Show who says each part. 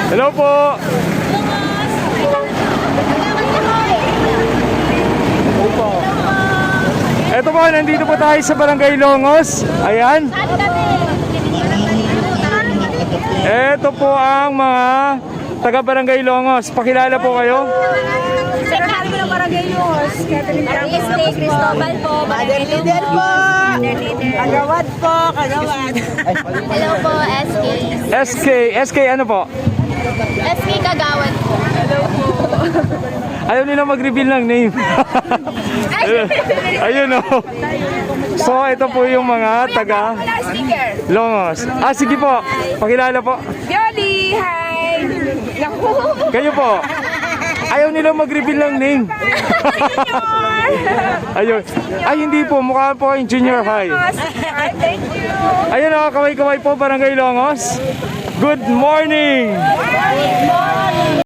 Speaker 1: Hello po. Ito po, nandito po tayo sa Barangay Longos. Ayan. Ito po ang mga taga Barangay Longos. Pakilala po kayo.
Speaker 2: Secretary ko ng Barangay Longos. Este Cristobal po.
Speaker 3: Mother leader po. Kagawad po, kagawad.
Speaker 2: Hello po, SK.
Speaker 1: SK ano po?
Speaker 2: SK Kagawad po. Hello po.
Speaker 1: Ayaw nila mag-reveal ng name. Ayun o. So, ito po yung mga taga
Speaker 2: Sticker.
Speaker 1: Longos. Sige po. Pakilala po.
Speaker 2: Yoli, hi. Naku.
Speaker 1: Kayo po. Ayaw nila mag-reveal ng name. Ayun. Ay, hindi po. Mukha po kayong junior high.
Speaker 2: Thank you.
Speaker 1: Ayun o, kaway-kaway po, Barangay Longos. Good morning!